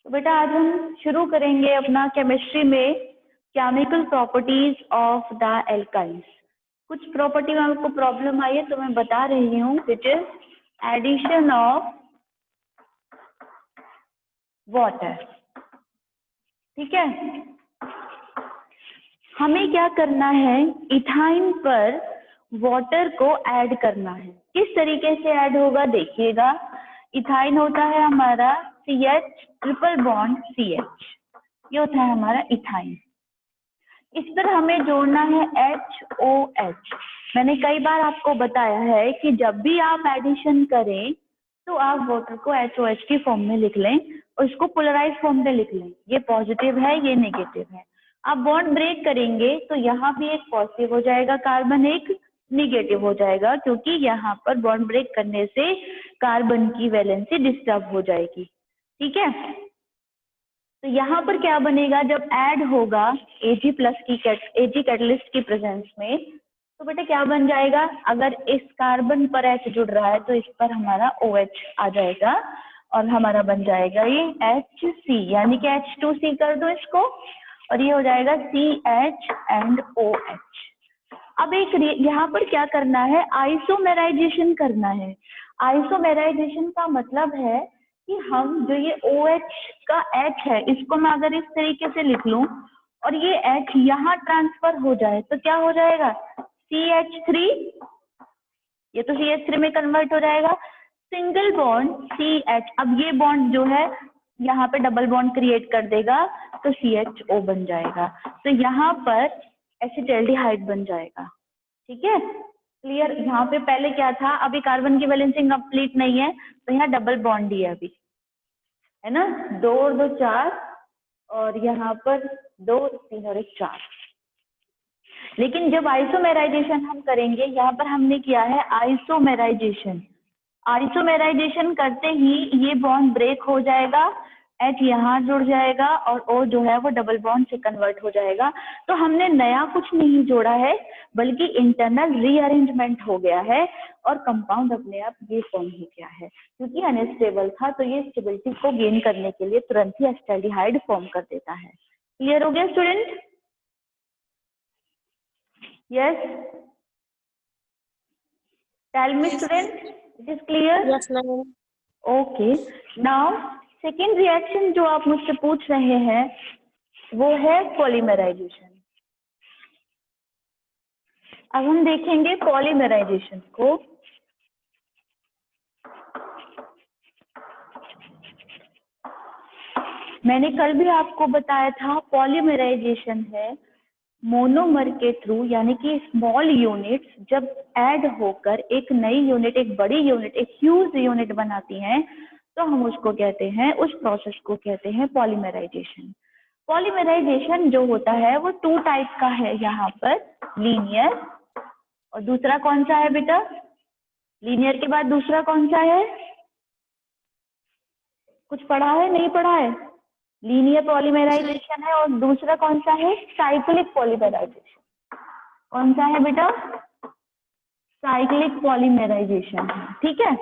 तो बेटा आज हम शुरू करेंगे अपना केमिस्ट्री में chemical properties of the alkynes. कुछ प्रॉपर्टी में आपको प्रॉब्लम आई है तो मैं बता रही हूँ, which is addition of water. ठीक है, हमें क्या करना है, इथाइन पर वाटर को ऐड करना है। किस तरीके से ऐड होगा देखिएगा। इथाइन होता है हमारा CH ट्रिपल बॉन्ड CH, ये होता है हमारा इथाइन। इस पर हमें जोड़ना है HOH। मैंने कई बार आपको बताया है कि जब भी आप एडिशन करें तो आप वाटर को HOH की फॉर्म में लिख लें और इसको पोलराइज फॉर्म में लिख लें। ये पॉजिटिव है, ये नेगेटिव है। आप बॉन्ड ब्रेक करेंगे तो यहाँ भी एक पॉजिटिव हो जाएगा कार्बन, एक निगेटिव हो जाएगा, क्योंकि यहाँ पर बॉन्ड ब्रेक करने से कार्बन की वैलेंसी डिस्टर्ब हो जाएगी। ठीक है, तो यहाँ पर क्या बनेगा, जब ऐड होगा Ag प्लस की Ag कैटलिस्ट की प्रेजेंस में, तो बेटा क्या बन जाएगा, अगर इस कार्बन पर H जुड़ रहा है तो इस पर हमारा OH आ जाएगा और हमारा बन जाएगा ये HC, यानी कि H2C कर दो इसको और ये हो जाएगा CH एंड OH। अब एक यहाँ पर क्या करना है, आइसोमेराइजेशन करना है। आइसोमेराइजेशन का मतलब है कि हम जो ये OH का H है इसको मैं अगर इस तरीके से लिख लूं और ये H यहाँ ट्रांसफर हो जाए तो क्या हो जाएगा, CH3, ये तो CH3 में कन्वर्ट हो जाएगा। सिंगल बॉन्ड CH, अब ये बॉन्ड जो है यहाँ पे डबल बॉन्ड क्रिएट कर देगा तो CHO बन जाएगा, तो यहाँ पर एसिटाल्डिहाइड बन जाएगा। ठीक है, क्लियर। यहाँ पे पहले क्या था, अभी कार्बन की वैलेंसी कंप्लीट नहीं है तो यहाँ डबल बॉन्ड ही है अभी, है ना, 2 और 2 4 और यहाँ पर 2 3 और 1 4। लेकिन जब आइसोमेराइजेशन हम करेंगे, यहाँ पर हमने किया है आइसोमेराइजेशन। आइसोमेराइजेशन करते ही ये बॉन्ड ब्रेक हो जाएगा, H यहाँ जुड़ जाएगा और O जो है वो डबल बॉन्ड से कन्वर्ट हो जाएगा। तो हमने नया कुछ नहीं जोड़ा है बल्कि इंटरनल रीअरेंजमेंट हो गया है और कंपाउंड अपने आप ये फॉर्म हो गया है। क्योंकि अनस्टेबल था तो ये स्टेबिलिटी को गेन करने के लिए तुरंत ही एसिटाल्डिहाइड फॉर्म कर देता है। क्लियर हो गया student? Yes, tell me student, it is clear? Yes ma'am. Okay, now second reaction जो आप मुझसे पूछ रहे हैं वो है पॉलीमराइजेशन। अब हम देखेंगे पॉलीमराइजेशन को। मैंने कल भी आपको बताया था पॉलीमराइजेशन है मोनोमर के थ्रू, यानी कि स्मॉल यूनिट्स जब ऐड होकर एक नई यूनिट, एक बड़ी यूनिट, एक ह्यूज यूनिट बनाती हैं तो हम उसको कहते हैं, उस प्रोसेस को कहते हैं पॉलीमराइजेशन। पॉलीमराइजेशन जो होता है वो 2 टाइप का है यहाँ पर, लीनियर और दूसरा कौन सा है बेटा, लीनियर के बाद दूसरा कौन सा है, कुछ पढ़ा है नहीं पढ़ा है? लीनियर पॉलीमराइजेशन है और दूसरा कौन सा है, साइक्लिक पॉलीमराइजेशन। कौन सा है बेटा, साइक्लिक पॉलीमराइजेशन है। ठीक है,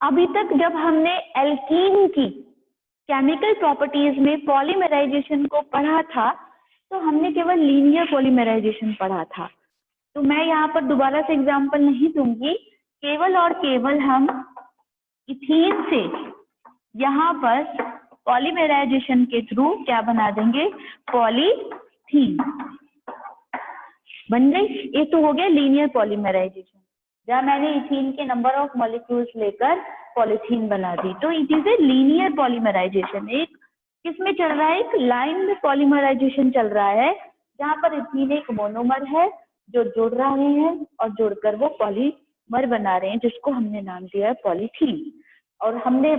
अभी तक जब हमने एल्कीन की केमिकल प्रॉपर्टीज में पॉलीमराइजेशन को पढ़ा था तो हमने केवल लीनियर पॉलीमराइजेशन पढ़ा था। तो मैं यहाँ पर दोबारा से एग्जांपल नहीं दूंगी, केवल और केवल हम इथीन से यहाँ पर पॉलीमराइजेशन के थ्रू क्या बना देंगे, पॉलीथीन बन गई। ये तो हो गया लीनियर पॉलीमराइजेशन, जहाँ मैंने इथीन के नंबर ऑफ मॉलिक्यूल्स लेकर पॉलीथीन बना दी, तो it is a linear polymerisation. एक किसमें चल रहा है, एक लाइन में पॉलीमराइजेशन चल रहा है जहाँ पर इथीन एक मोनोमर है जो जुड़ रहे हैं और जुड़कर वो पॉलीमर बना रहे हैं जिसको हमने नाम दिया है पॉलीथीन। और हमने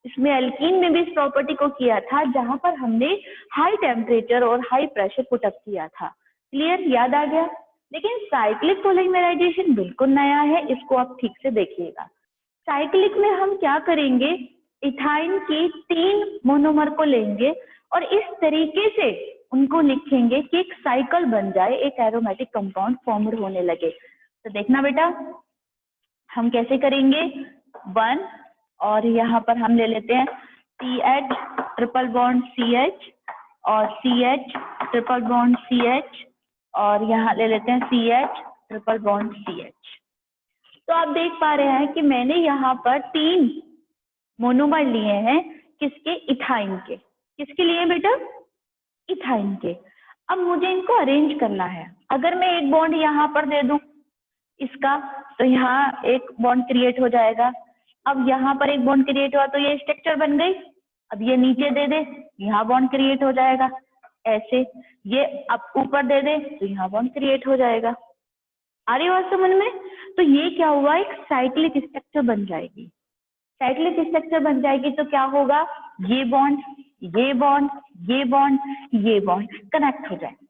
इसमें एल्कीन में भी इस प्रॉपर्टी को किया था जहां पर हमने हाई टेम्परेचर और हाई प्रेशर पुटअप किया था। क्लियर, याद आ गया? लेकिन साइक्लिक पॉलीमराइजेशन बिल्कुल नया है, इसको आप ठीक से देखिएगा। साइक्लिक में हम क्या करेंगे, इथाइन की 3 मोनोमर को लेंगे और इस तरीके से उनको लिखेंगे कि एक साइकिल बन जाए, एक एरोमेटिक कंपाउंड फॉर्म होने लगे। तो देखना बेटा हम कैसे करेंगे, 1 और यहाँ पर हम ले लेते हैं CH ट्रिपल बॉन्ड CH और CH ट्रिपल बॉन्ड CH और यहाँ ले लेते हैं CH ट्रिपल बॉन्ड CH। तो आप देख पा रहे हैं कि मैंने यहाँ पर 3 मोनोमर लिए हैं, किसके? इथाइन के। किसके लिए बेटा? इथाइन के। अब मुझे इनको अरेंज करना है। अगर मैं एक बॉन्ड यहाँ पर दे दूं इसका, तो यहाँ एक बॉन्ड क्रिएट हो जाएगा। अब यहाँ पर एक बॉन्ड क्रिएट हुआ तो ये स्ट्रक्चर बन गई। अब ये नीचे दे दे, यहाँ बॉन्ड क्रिएट हो जाएगा ऐसे। ये अब ऊपर दे दे तो यहाँ बॉन्ड क्रिएट हो जाएगा। आ रही बात समझ में? तो ये क्या हुआ? एक साइक्लिक स्ट्रक्चर बन जाएगी। साइक्लिक स्ट्रक्चर बन जाएगी तो क्या होगा? ये बॉन्ड, ये बॉन्ड, ये बॉन्ड, ये बॉन्ड कनेक्ट हो जाएंगे।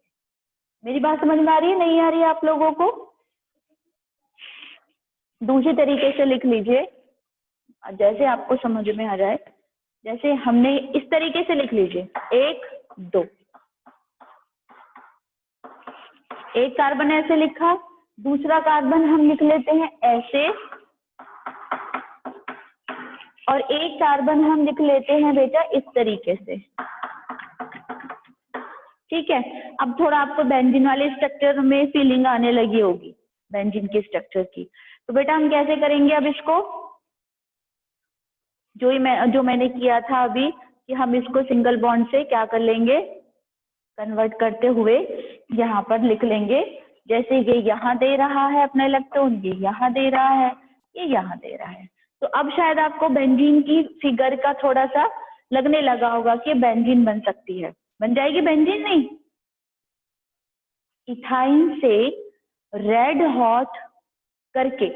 मेरी बात समझ में आ रही है, नहीं आ रही है आप लोगों को? दूसरी तरीके से लिख लीजिए, जैसे आपको समझ में आ जाए। जैसे हमने इस तरीके से लिख लीजिए, 1 2, एक कार्बन ऐसे लिखा, दूसरा कार्बन हम लिख लेते हैं ऐसे, और एक कार्बन हम लिख लेते हैं बेटा इस तरीके से। ठीक है, अब थोड़ा आपको बेंजीन वाले स्ट्रक्चर में फीलिंग आने लगी होगी, बेंजीन के स्ट्रक्चर की। तो बेटा हम कैसे करेंगे अब इसको? जो मैंने किया था अभी, कि हम इसको सिंगल बॉन्ड से क्या कर लेंगे? कन्वर्ट करते हुए यहाँ पर लिख लेंगे। जैसे ये यहाँ दे रहा है अपना इलेक्ट्रॉन, ये यहाँ दे रहा है, ये यहाँ दे रहा है। तो अब शायद आपको बेंजीन की फिगर का थोड़ा सा लगने लगा होगा कि बेंजीन बन सकती है। बन जाएगी बेंजीन? नहीं, इथाइन से रेड हॉट करके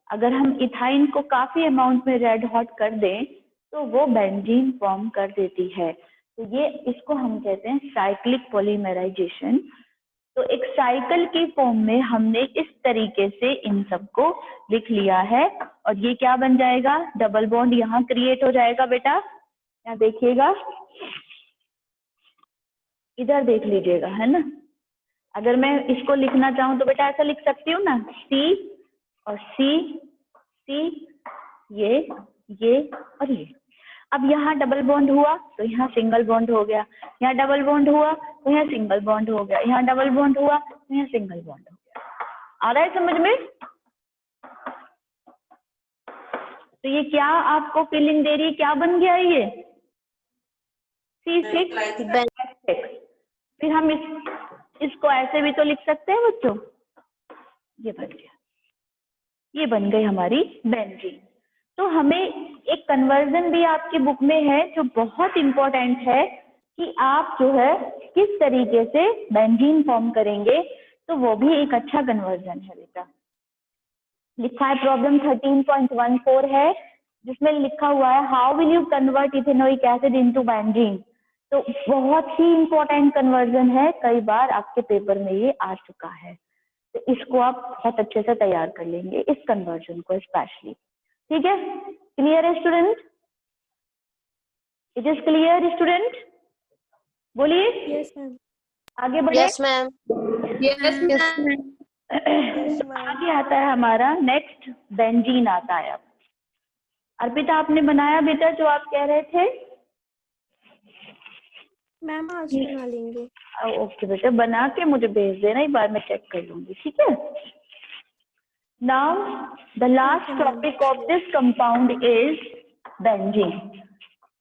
अगर हम इथाइन को काफी अमाउंट में रेड हॉट कर दें तो वो बेंजीन फॉर्म कर देती है। तो ये इसको हम कहते हैं साइक्लिक पॉलीमराइजेशन। तो एक साइकिल की फॉर्म में हमने इस तरीके से इन सबको लिख लिया है, और ये क्या बन जाएगा? डबल बॉन्ड यहाँ क्रिएट हो जाएगा बेटा। यहाँ देखिएगा, इधर देख लीजिएगा, है ना। अगर मैं इसको लिखना चाहूँ तो बेटा ऐसा लिख सकती हूँ ना, C और C, ये और ये। अब यहाँ डबल बॉन्ड हुआ तो यहाँ सिंगल बॉन्ड हो गया, यहाँ डबल बॉन्ड हुआ तो यहाँ सिंगल बॉन्ड हो गया, यहाँ डबल बॉन्ड हुआ तो यहाँ सिंगल बॉन्ड हो गया। आ रहा है समझ में? तो ये क्या आपको फीलिंग दे रही है? क्या बन गया ये? C6H6। फिर हम इसको ऐसे भी तो लिख सकते हैं बच्चों, ये बन गया, ये बन गई हमारी बेंजीन। तो हमें एक कन्वर्जन भी आपकी बुक में है जो बहुत इंपॉर्टेंट है कि आप जो है किस तरीके से बेंजीन फॉर्म करेंगे, तो वो भी एक अच्छा कन्वर्जन है बेटा। लिखा है प्रॉब्लम 13.14 है, जिसमें लिखा हुआ है how will you convert ethanoic acid into benzene. तो बहुत ही इंपॉर्टेंट कन्वर्जन है, कई बार आपके पेपर में ये आ चुका है। तो इसको आप बहुत अच्छे से तैयार कर लेंगे, इस कन्वर्जन को स्पेशली। ठीक है, क्लियर है student? It is clear student? बोलिए। Yes ma'am. आगे बढ़े। Yes ma'am. Yes ma'am. आगे आता है हमारा नेक्स्ट बेंजीन आता है। अब अर्पिता आपने बनाया बेटा जो आप कह रहे थे? मैम आज बना लेंगे। ओके बेटा, बना के मुझे भेज देना, एक बार मैं चेक कर लूंगी। ठीक है। Now the last topic of this compound is benzene.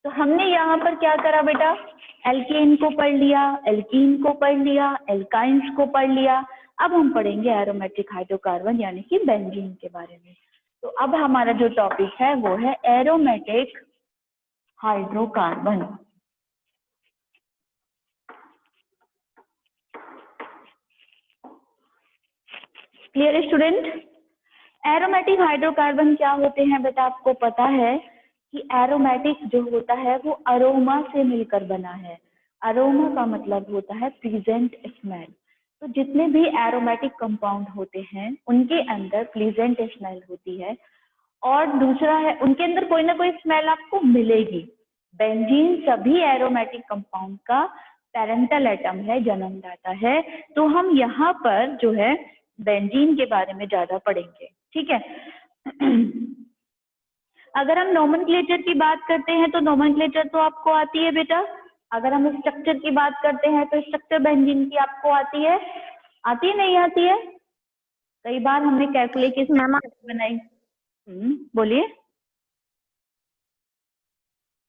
तो हमने यहाँ पर क्या करा बेटा? एल्केन को पढ़ लिया, एल्कीन को पढ़ लिया, एल्काइंस को पढ़ लिया। अब हम पढ़ेंगे एरोमेटिक हाइड्रोकार्बन यानी कि बेंजीन के बारे में। तो अब हमारा जो टॉपिक है वो है aromatic hydrocarbon. Clear student? Aromatic hydrocarbon क्या होते हैं बेटा? आपको पता है कि एरोमेटिक जो होता है वो अरोमा से मिलकर बना है। अरोमा का मतलब होता है प्लीजेंट स्मेल। तो जितने भी एरोमेटिक कंपाउंड होते हैं उनके अंदर प्लीजेंट स्मेल होती है, और दूसरा है उनके अंदर कोई ना कोई स्मेल आपको मिलेगी। बेंजीन सभी एरोमेटिक कंपाउंड का पेरेंटल एटम है, जन्मदाता है। तो हम यहाँ पर जो है बेंजीन के बारे में ज्यादा पढ़ेंगे। ठीक है। अगर हम नोमेनक्लेचर की बात करते हैं तो नोमेनक्लेचर तो आपको आती है बेटा। अगर हम स्ट्रक्चर की बात करते हैं तो स्ट्रक्चर बेंजीन की आपको आती है नहीं आती है? कई बार हमने कैलकुलेट की बनाई। बोलिए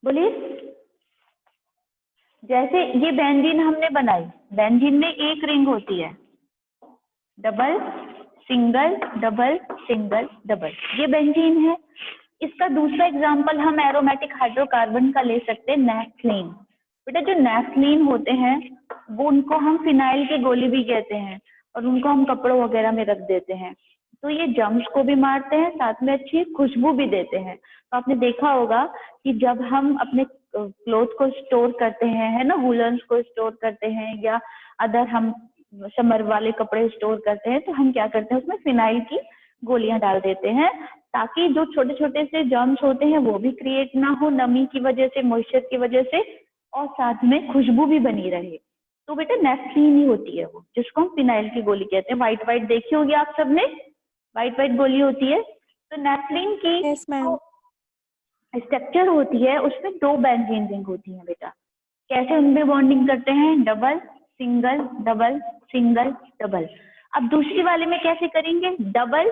बोलिए। जैसे ये बेंजीन हमने बनाई, बेंजीन में एक रिंग होती है, double single double single double, ये बेंजीन है। इसका दूसरा एग्जांपल हम एरोमेटिक हाइड्रोकार्बन का ले सकते हैं, नेफ्थलीन। बेटा जो नेफ्थलीन होते हैं वो उनको हम फिनाइल की गोली भी कहते हैं और उनको हम कपड़ों वगैरह में रख देते हैं। तो ये जर्म्स को भी मारते हैं, साथ में अच्छी खुशबू भी देते हैं। तो आपने देखा होगा कि जब हम अपने क्लोथ को स्टोर करते हैं, है ना, वूलन्स को स्टोर करते हैं या अदर हम समर वाले कपड़े स्टोर करते हैं, तो हम क्या करते हैं, उसमें फिनाइल की गोलियां डाल देते हैं ताकि जो छोटे छोटे से जर्म्स होते हैं वो भी क्रिएट ना हो नमी की वजह से, मॉइस्चर की वजह से, और साथ में खुशबू भी बनी रहे। तो बेटा नेफ्थलीन ही होती है वो, जिसको हम फिनाइल की गोली कहते हैं। व्हाइट व्हाइट देखी होगी आप सबने, व्हाइट व्हाइट गोली होती है। तो नेफ्थलीन की यस मैम। स्ट्रक्चर होती है, उसमें दो बेंजीन रिंग होती है बेटा। कैसे उनमें बॉन्डिंग करते हैं, double single double single double. अब दूसरी वाले में कैसे करेंगे, double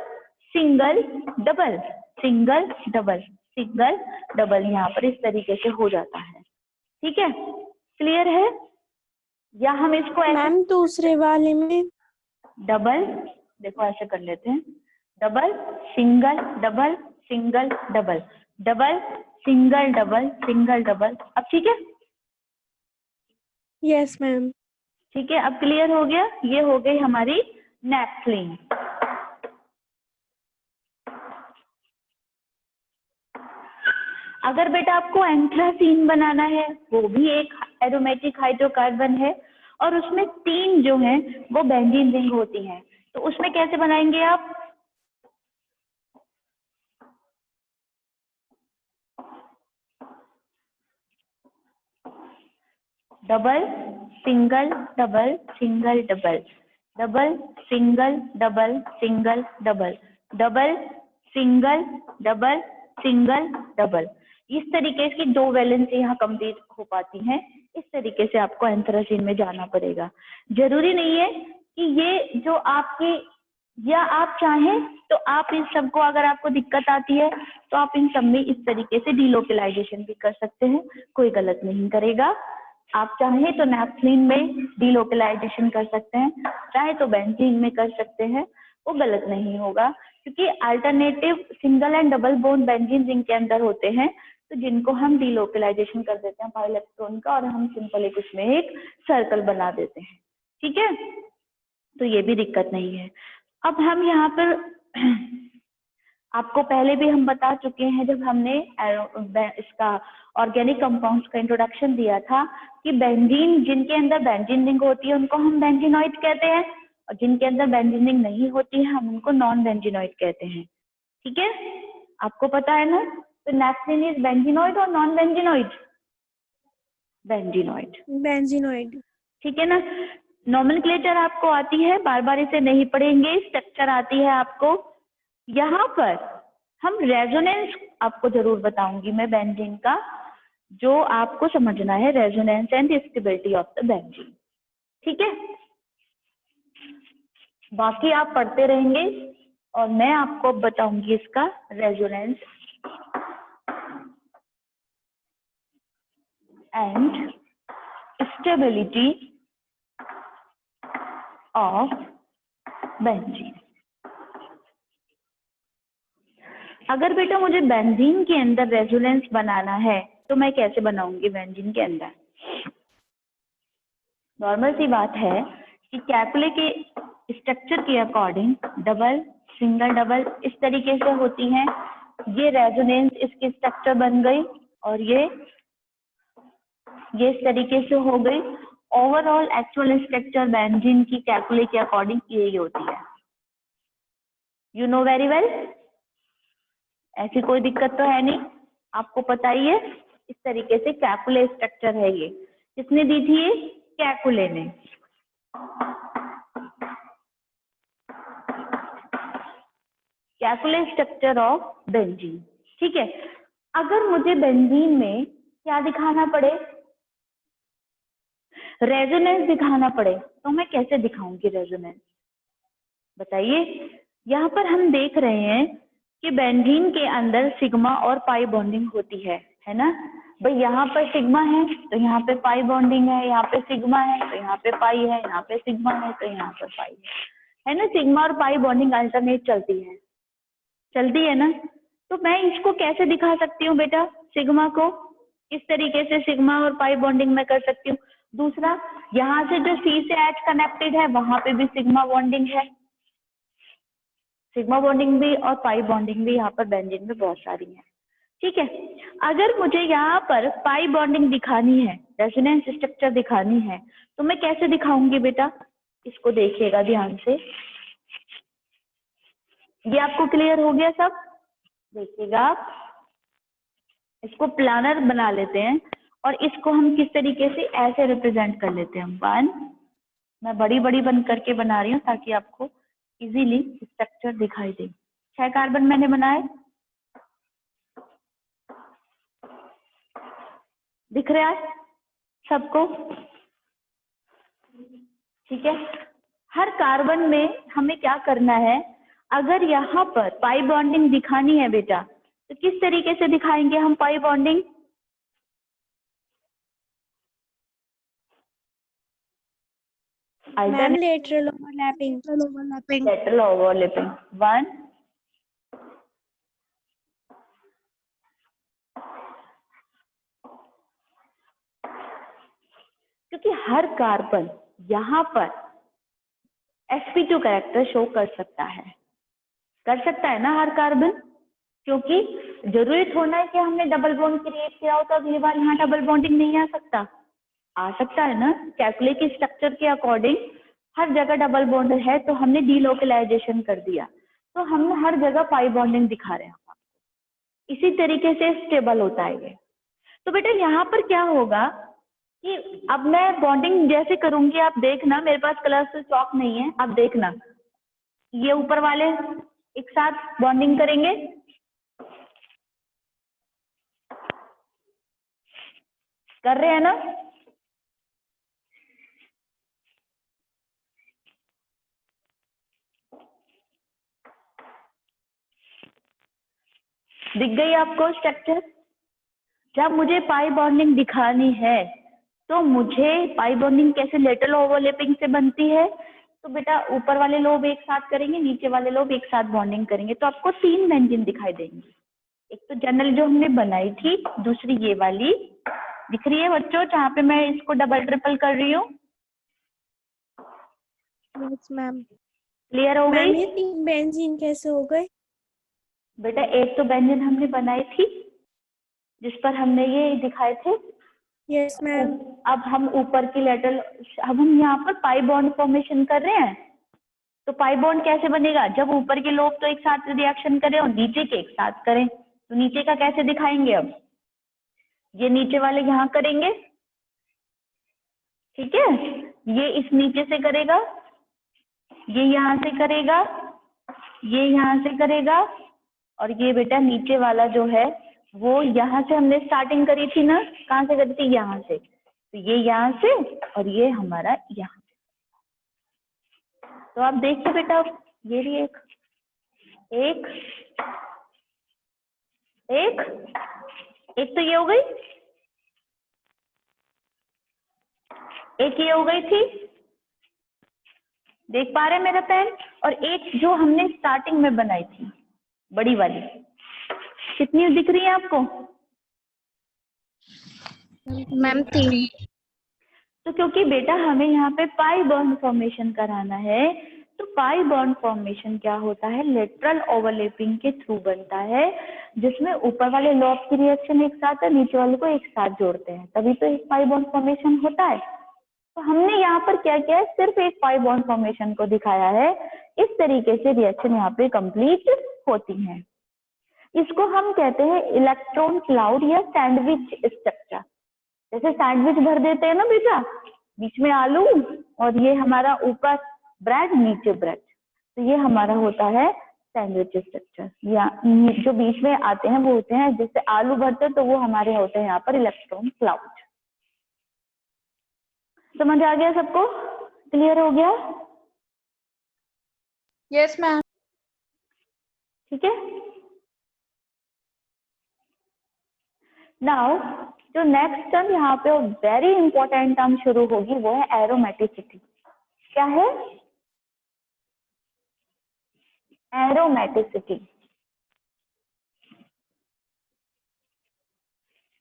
single double single double single double, यहाँ पर इस तरीके से हो जाता है। ठीक है, क्लियर है? या हम इसको ऐसे मैम दूसरे वाले में डबल, देखो ऐसे कर लेते हैं, double single double single double double single double single double. अब ठीक है? Yes ma'am. ठीक है, अब क्लियर हो गया। ये हो गई हमारी नेफ्थलीन। अगर बेटा आपको एंथ्रासीन बनाना है, वो भी एक एरोमेटिक हाइड्रोकार्बन है और उसमें तीन जो हैं वो बेंजीन रिंग होती हैं। तो उसमें कैसे बनाएंगे आप, double single double single double double single double single double double single double single double. इस तरीके की दो वैलेंस यहाँ कंप्लीट हो पाती हैं। इस तरीके से आपको एंथ्रासीन में जाना पड़ेगा। जरूरी नहीं है कि ये जो आपकी, या आप चाहें तो आप इन सबको, अगर आपको दिक्कत आती है तो आप इन सब में इस तरीके से डीलोकलाइजेशन भी कर सकते हैं, कोई गलत नहीं करेगा। आप चाहें तो नेफ्थलीन में डीलोकलाइजेशन कर सकते हैं, चाहे तो बेंजीन में कर सकते हैं, वो गलत नहीं होगा, क्योंकि alternative single and double bond benzene ring के अंदर होते हैं, तो जिनको हम डीलोकलाइजेशन कर देते हैं पाई इलेक्ट्रॉन का, और हम सिंपल एक उसमें एक सर्कल बना देते हैं। ठीक है, तो ये भी दिक्कत नहीं है। अब हम यहाँ पर आपको पहले भी हम बता चुके हैं, जब हमने इसका ऑर्गेनिक कंपाउंड्स का इंट्रोडक्शन दिया था, कि बेंजीन, जिनके अंदर बेंजीन रिंग होती है उनको हम बेंजीनॉइड कहते हैं, और जिनके अंदर बेंजीन रिंग नहीं होती है हम उनको नॉन बेंजीनॉइड कहते हैं। ठीक है, आपको पता है ना? तो नेफ्थलीन इज बेंजीनॉइड और नॉन बेंजीनॉइड? बेंजीनॉइड। बेंजीनॉइड। ठीक है ना? नोमेनक्लेचर आपको आती है, बार बार इसे नहीं पढ़ेंगे, स्ट्रक्चर आती है आपको। यहाँ पर हम रेजोनेंस आपको जरूर बताऊंगी मैं बेंजीन का, जो आपको समझना है, resonance and stability of the benzene. ठीक है, बाकी आप पढ़ते रहेंगे और मैं आपको बताऊंगी इसका resonance and stability of benzene. अगर बेटा मुझे बेंजीन के अंदर रेजोनेंस बनाना है तो मैं कैसे बनाऊंगी बेंजीन के अंदर? नॉर्मल सी बात है कि कैकुले के स्ट्रक्चर के अकॉर्डिंग डबल सिंगल डबल इस तरीके से होती हैं। ये रेजोनेंस इसकी स्ट्रक्चर बन गई और ये इस तरीके से हो गई। ओवरऑल एक्चुअल स्ट्रक्चर बेंजीन की कैकुले के अकॉर्डिंग यही होती है। यू नो वेरी वेल, ऐसी कोई दिक्कत तो है नहीं, आपको पता ही है। इस तरीके से कैकुले स्ट्रक्चर है ये। किसने दी थी ये? कैकुले ने। Kekulé structure of benzene. ठीक है, अगर मुझे बेंजीन में क्या दिखाना पड़े, रेजोनेंस दिखाना पड़े, तो मैं कैसे दिखाऊंगी रेजोनेंस, बताइए। यहाँ पर हम देख रहे हैं कि बेंजीन के अंदर सिग्मा और पाई बॉन्डिंग होती है ना। भाई यहाँ पर सिग्मा है तो यहाँ पे पाई बॉन्डिंग है, यहाँ पे सिग्मा है तो यहाँ पे पाई है, यहाँ पे सिग्मा है तो यहाँ पर पाई है ना। सिग्मा और पाई बॉन्डिंग अल्टरनेट चलती है ना। तो मैं इसको कैसे दिखा सकती हूँ बेटा, सिग्मा को इस तरीके से सिग्मा और पाई बॉन्डिंग में कर सकती हूँ। दूसरा, यहाँ से जो सी से एच कनेक्टेड है वहां पे भी सिग्मा बॉन्डिंग है, सिग्मा बॉन्डिंग भी और पाई बॉन्डिंग भी यहाँ पर बेंजीन में बहुत सारी है, ठीक है। अगर मुझे यहाँ पर पाई बॉन्डिंग दिखानी है, रेजोनेंस स्ट्रक्चर दिखानी है, तो मैं कैसे दिखाऊंगी बेटा, इसको देखिएगा ध्यान से। ये आपको क्लियर हो गया सब, देखिएगा आप, इसको प्लानर बना लेते हैं और इसको हम किस तरीके से ऐसे रिप्रेजेंट कर लेते हैं। वन, मैं बड़ी बड़ी बंद करके बना रही हूँ ताकि आपको इजीली स्ट्रक्चर दिखाई दे। 6 कार्बन मैंने बनाए, दिख रहा है सबको, ठीक है। हर कार्बन में हमें क्या करना है, अगर यहाँ पर पाई बॉन्डिंग दिखानी है बेटा, तो किस तरीके से दिखाएंगे हम pi bonding, ma'am lateral overlapping. Lateral overlapping. One, क्योंकि हर कार्बन यहाँ पर sp2 कैरेक्टर शो कर सकता है ना हर कार्बन, क्योंकि जरूरी थोड़ा है कि हमने डबल बॉन्ड क्रिएट किया हो तो अगली बार यहाँ डबल बॉन्डिंग नहीं आ सकता है ना। कैलकुले की स्ट्रक्चर के अकॉर्डिंग हर जगह डबल बॉन्ड है तो हमने डीलोकलाइजेशन कर दिया, तो हम हर जगह पाई बॉन्डिंग दिखा रहे हैं, इसी तरीके से स्टेबल होता है ये। तो बेटा यहाँ पर क्या होगा कि अब मैं बॉन्डिंग जैसे करूंगी, आप देखना, मेरे पास कलरफुल चॉक नहीं है, आप देखना, ये ऊपर वाले एक साथ बॉन्डिंग करेंगे, कर रहे हैं ना। दिख गई आपको स्ट्रक्चर। जब मुझे पाई बॉन्डिंग दिखानी है तो मुझे पाई बॉन्डिंग कैसे लेटरल ओवरलैपिंग से बनती है, तो बेटा ऊपर वाले लोब एक साथ करेंगे, नीचे वाले लोब एक साथ बॉन्डिंग करेंगे, तो आपको 3 बेंजीन दिखाई देंगी। एक तो जनरल जो हमने बनाई थी, दूसरी ये वाली दिख रही है बच्चों, जहाँ पे मैं इसको डबल ट्रिपल कर रही हूँ। Yes ma'am. क्लियर हो गई? ये 3 बेंजीन कैसे हो गए? बेटा एक तो बेंजीन हमने बनाई थी जिस पर हमने ये दिखाए थे। Yes ma'am. अब हम ऊपर की लेटरल, अब हम यहाँ पर पाई बॉन्ड फॉर्मेशन कर रहे हैं, तो पाई बॉन्ड कैसे बनेगा, जब ऊपर के लोब तो एक साथ रिएक्शन करें और नीचे के एक साथ करें, तो नीचे का कैसे दिखाएंगे, अब ये नीचे वाले यहाँ करेंगे, ठीक है, ये इस नीचे से करेगा, ये यहाँ से करेगा, ये यहाँ से करेगा, और ये बेटा नीचे वाला जो है वो यहाँ से हमने स्टार्टिंग करी थी ना, कहाँ से करी थी, यहाँ से, तो ये यहाँ से और ये हमारा यहाँ से। तो आप देखिए बेटा, ये भी एक तो ये हो गई, एक ये हो गई थी, देख पा रहे हैं मेरा पेन, और एक जो हमने स्टार्टिंग में बनाई थी बड़ी वाली, कितनी दिख रही है आपको मैम? 3। तो क्योंकि बेटा हमें यहाँ पे पाई बॉन्ड फॉर्मेशन कराना है, तो पाई बॉन्ड फॉर्मेशन क्या होता है, लेटरल ओवरलैपिंग के थ्रू बनता है, जिसमें ऊपर वाले लॉब की रिएक्शन एक साथ है, नीचे वाले को एक साथ जोड़ते हैं, तभी तो एक पाई बॉन्ड फॉर्मेशन होता है। तो हमने यहाँ पर क्या किया है, सिर्फ एक पाई बॉन्ड फॉर्मेशन को दिखाया है, इस तरीके से रिएक्शन यहाँ पे कंप्लीट होती है। इसको हम कहते हैं इलेक्ट्रॉन क्लाउड या सैंडविच स्ट्रक्चर। जैसे सैंडविच भर देते हैं ना बेटा, बीच में आलू और ये हमारा ऊपर ब्रेड नीचे ब्रेड, तो ये हमारा होता है सैंडविच स्ट्रक्चर, या जो बीच में आते हैं वो होते हैं, जैसे आलू भरते तो वो हमारे होते हैं यहाँ पर इलेक्ट्रॉन क्लाउड। समझ आ गया सबको? क्लियर हो गया? Yes ma'am. ठीक है। नाउ जो नेक्स्ट टर्म यहाँ पे वेरी इंपॉर्टेंट टर्म शुरू होगी वो है एरोमेटिसिटी। क्या है? एरोमेटिसिटी।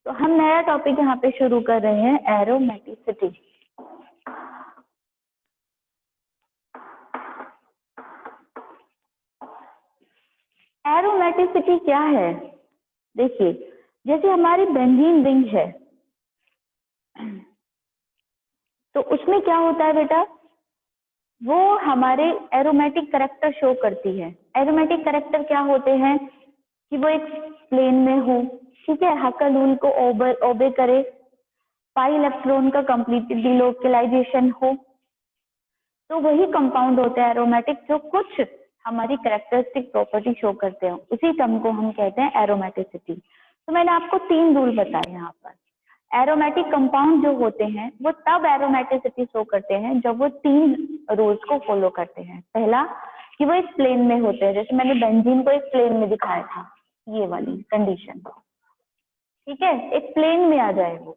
तो हम नया टॉपिक यहाँ पे शुरू कर रहे हैं, एरोमेटिसिटी। एरोमेटिसिटी क्या है? देखिए, जैसे हमारी बेंजीन रिंग है तो उसमें क्या होता है बेटा, वो हमारे एरोमेटिक कैरेक्टर शो करती है। एरोमेटिक कैरेक्टर क्या होते हैं कि वो एक प्लेन में हो, ठीक है, हकल रूल को ओबे करे, पाई इलेक्ट्रॉन का कंप्लीट डिलोकलाइजेशन हो, तो वही कंपाउंड होते हैं एरोमेटिक, जो कुछ हमारी कैरेक्टरिस्टिक प्रॉपर्टी शो करते हैं। उसी टर्म को हम कहते हैं एरोमेटिसिटी। तो मैंने आपको 3 रूल बताए यहाँ पर। एरोमेटिक कंपाउंड जो होते हैं वो तब एरोमेटिसिटी शो करते हैं जब वो 3 रूल्स को फॉलो करते हैं। पहला कि वो एक प्लेन में होते हैं, जैसे मैंने बेंजीन को एक प्लेन में दिखाया था, ये वाली कंडीशन, ठीक है, एक प्लेन में आ जाए वो।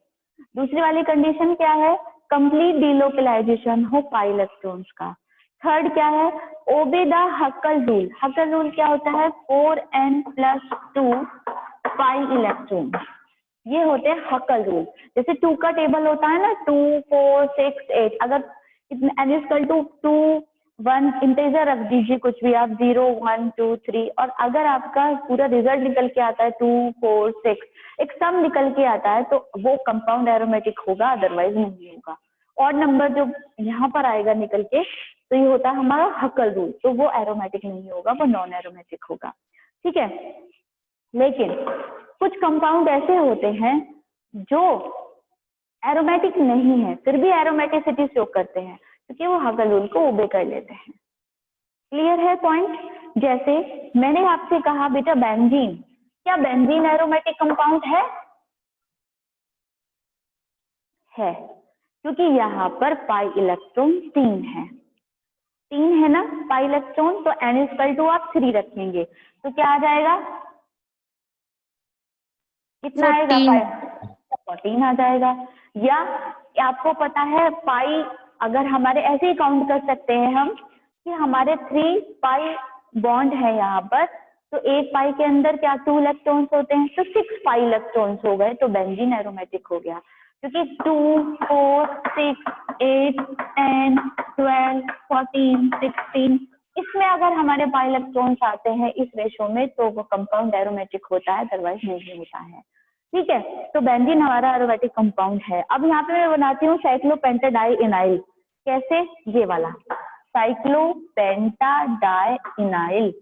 दूसरी वाली कंडीशन क्या है? कंप्लीट डिलोकलाइजेशन हो पाई इलेक्ट्रॉन्स का। थर्ड क्या है? Obey the हकल rule. हकल रूल क्या होता है? 4n+2 पाई इलेक्ट्रॉन, ये होते हैं हकल रूल। जैसे 2 का टेबल होता है ना, 2 4 6 8, अगर n इक्वल टू 2 1 इंटीजर रख दीजिए, कुछ भी आप 0 1 2 3, और अगर आपका पूरा रिजल्ट निकल के आता है 2 4 6, एक सम निकल के आता है, तो वो कंपाउंड एरोमेटिक होगा, अदरवाइज नहीं होगा। और नंबर जो यहाँ पर आएगा निकल के, तो ये होता है हमारा हकल रूल, तो वो एरोमेटिक नहीं होगा, वो नॉन एरोमेटिक होगा, ठीक है। लेकिन कुछ कंपाउंड ऐसे होते हैं जो एरोमेटिक नहीं है, फिर भी एरोमेटिसिटी शो करते हैं, क्योंकि वो हकल रूल को ओबे कर लेते हैं। क्लियर है पॉइंट? जैसे मैंने आपसे कहा बेटा बेंजीन, क्या बेंजीन एरोमेटिक कंपाउंड है? है, क्योंकि यहाँ पर पाई इलेक्ट्रॉन 3 है, 3 है ना पाई इलेक्ट्रॉन, तो n इक्वल टू आप 3 रखेंगे, तो क्या आ जाएगा? कितना आएगा? 14 आ जाएगा। या आपको पता है पाई, अगर हमारे ऐसे ही काउंट कर सकते हैं हम कि हमारे 3 पाई बॉन्ड है यहाँ पर, तो एक पाई के अंदर क्या 2 इलेक्ट्रॉन्स होते हैं, तो 6 पाई इलेक्ट्रॉन्स हो गए, तो बेंजीन एरोमेटिक हो गया। क्योंकि 2 4 6 8 10 12 14 16, इसमें अगर हमारे पाई इलेक्ट्रॉन्स आते हैं इस रेशो में, तो वो कंपाउंड एरोमेटिक होता है, अदरवाइज नहीं होता है, ठीक है। तो बेंजीन हमारा एरोमेटिक कंपाउंड है। अब यहाँ पे मैं बनाती हूँ साइक्लोपेंटाडाइइनाइल। कैसे? ये वाला साइक्लोपेंटाडाइइनाइल,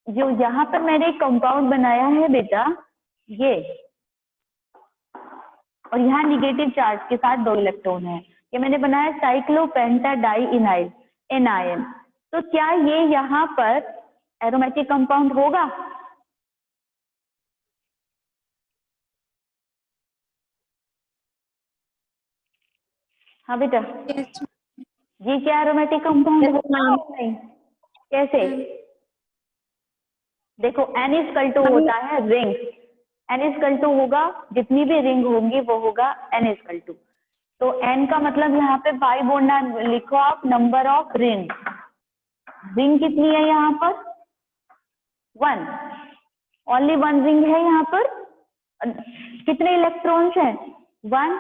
जो यहाँ पर मैंने कंपाउंड बनाया है बेटा, ये, और यहाँ निगेटिव चार्ज के साथ 2 इलेक्ट्रॉन है, ये मैंने बनाया साइक्लोपेंटाडाइइनाइल एनायन। तो क्या ये यहाँ पर एरोमेटिक कंपाउंड होगा? हाँ बेटा, ये क्या एरोमेटिक कंपाउंड होगा? नहीं, कैसे? देखो n इक्वल टू होता है रिंग, n इक्वल टू होगा, जितनी भी रिंग होंगी वो होगा n इक्वल टू। तो n का मतलब यहाँ पे पाई बोलना, लिखो आप नंबर ऑफ रिंग। रिंग कितनी है यहाँ पर? 1, ओनली 1 रिंग है यहाँ पर। कितने इलेक्ट्रॉन्स हैं? 1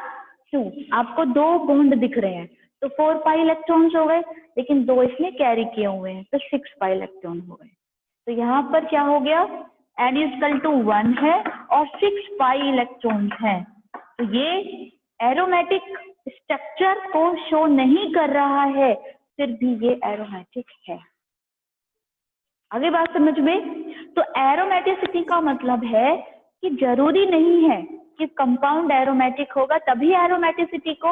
2, आपको 2 बॉन्ड दिख रहे हैं, तो 4 पाई इलेक्ट्रॉन्स हो गए, लेकिन 2 इसमें कैरी किए हुए हैं, तो 6 पाई इलेक्ट्रॉन हो गए। तो यहाँ पर क्या हो गया? n इक्वल टू 1 है और 6 पाई इलेक्ट्रॉन्स हैं, तो ये एरोमेटिक स्ट्रक्चर को शो नहीं कर रहा है, फिर भी ये एरोमेटिक है। आगे बात समझ में? तो एरोमेटिसिटी का मतलब है कि जरूरी नहीं है कि कंपाउंड एरोमेटिक होगा तभी एरोमेटिसिटी को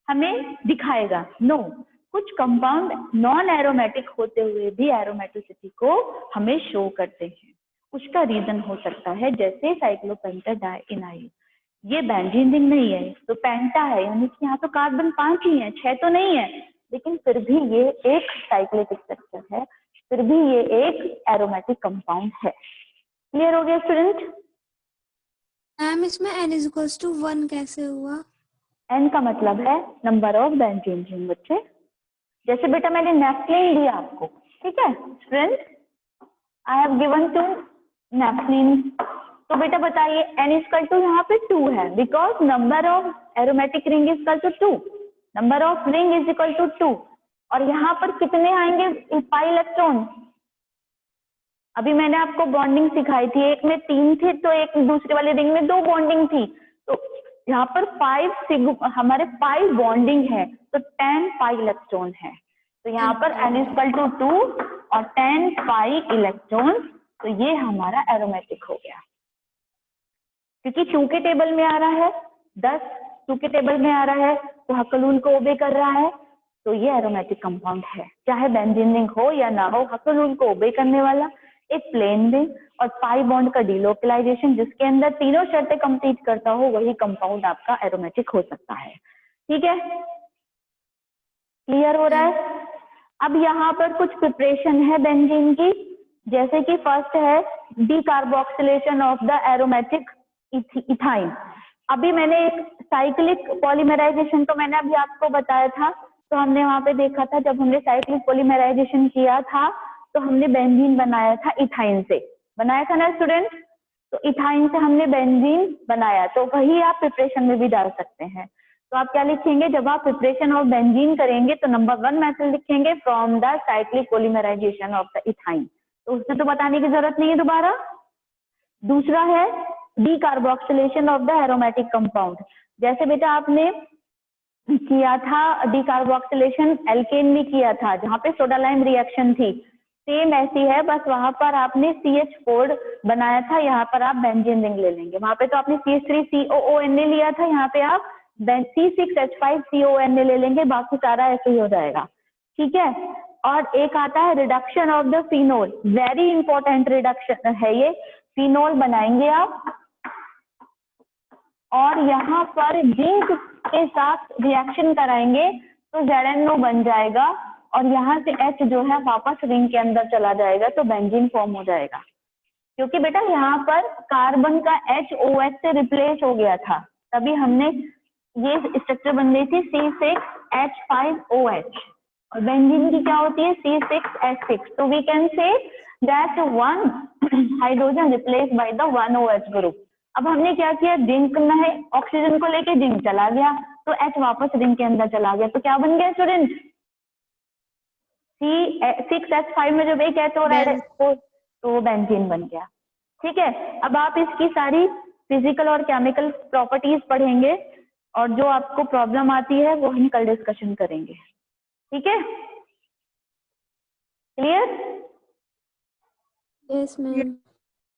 हमें दिखाएगा। नो, कुछ कंपाउंड नॉन एरोमेटिक होते हुए भी एरोमेटिसिटी को हमें शो करते हैं। उसका रीजन हो सकता है जैसे साइक्लोपेंटाडाइइनाइल, ये बेंजीन रिंग नहीं है तो पेंटा है, यानी कि यहाँ तो कार्बन 5 ही है, 6 तो नहीं है, लेकिन फिर भी ये एक साइक्लिक स्ट्रक्चर है, फिर भी ये एक एरोमेटिक कंपाउंड है। क्लियर हो गया स्टूडेंट? मैम इसमें n=1 कैसे हुआ? एन का मतलब है नंबर ऑफ बेंजीन रिंग बच्चे। जैसे बेटा मैंने नेफ्थलीन दिया आपको, ठीक है student, I have given two naphthalene, तो बेटा बताइए n= यहाँ पे 2 है, because number of aromatic ring is 2, number of ring is 2, और यहाँ पर कितने आएंगे पाई इलेक्ट्रॉन? अभी मैंने आपको बॉन्डिंग सिखाई थी, एक में 3 थे तो एक दूसरे वाले रिंग में 2 बॉन्डिंग थी, तो यहाँ पर 5 हमारे पाई बॉन्डिंग है तो 10 पाई इलेक्ट्रॉन है, तो यहाँ पर n=2 और 10 पाई इलेक्ट्रॉन, तो ये हमारा एरोमेटिक हो गया। क्योंकि Q के टेबल में आ रहा है 10, Q के टेबल में आ रहा है तो हक्कलून को ओबे कर रहा है, तो ये एरोमेटिक कंपाउंड है, चाहे बेंजीन रिंग हो या ना हो, हक्कलून को ओबे करने वाला एक प्लेन रिंग और पाई बॉन्ड का डिलोकलाइजेशन जिसके अंदर तीनों शर्तें कंप्लीट करता हो, वही कंपाउंड आपका एरोमेटिक हो सकता है। ठीक है, क्लियर हो रहा है? अब यहाँ पर कुछ प्रिपरेशन है बेंजीन की, जैसे कि फर्स्ट है decarboxylation of the aromatic ethyne. अभी मैंने एक साइक्लिक पॉलीमराइजेशन तो मैंने अभी आपको बताया था, तो हमने वहां पे देखा था जब हमने साइक्लिक पॉलीमराइजेशन किया था तो हमने बेंजीन बनाया था इथाइन से, बनाया था ना स्टूडेंट? तो इथाइन से हमने बेंजीन बनाया, तो वही आप प्रिपरेशन में भी डाल सकते हैं। तो आप क्या लिखेंगे जब आप प्रिपरेशन ऑफ बेंजीन करेंगे, तो नंबर 1 मेथड लिखेंगे from the cyclic polymerisation of the ethyne, तो उसमें तो बताने की जरूरत नहीं है दोबारा। दूसरा है decarboxylation of the aromatic compound, जैसे बेटा आपने किया था डीकार्बोक्सिलेशन एल्केन में किया था जहां पे सोडा लाइम रिएक्शन थी, सेम ऐसी है, बस वहां पर आपने CH4 बनाया था, यहाँ पर आप बेंजीन रिंग ले लेंगे। वहां पे तो आपने CH3COONA लिया था, यहाँ पे आप C6H5CONA ले लेंगे, बाकी सारा ऐसे ही हो जाएगा। ठीक है, और एक आता है reduction of the phenol, very important reduction है ये, फिनोल बनाएंगे आप और यहाँ पर जिंक के साथ रिएक्शन कराएंगे तो ZNO बन जाएगा और यहाँ से H जो है वापस रिंग के अंदर चला जाएगा, तो बेंजीन फॉर्म हो जाएगा। क्योंकि बेटा यहाँ पर कार्बन का HOH से रिप्लेस हो गया था, तभी हमने ये स्ट्रक्चर बन गई थी C6H5OH, और बेंजीन की क्या होती है C6H6, तो we can say that 1 hydrogen replace by the 1 OH group. अब हमने क्या किया, जिंक में ऑक्सीजन को लेके जिंक चला गया तो H वापस रिंग के अंदर चला गया, तो क्या बन गया स्टूडेंट? C6H5 में जब एक H हो रहा है तो वो बेंजीन बन गया। ठीक है, अब आप इसकी सारी फिजिकल और केमिकल प्रॉपर्टीज पढ़ेंगे और जो आपको प्रॉब्लम आती है वो हम कल डिस्कशन करेंगे। ठीक है, क्लियर? Yes ma'am.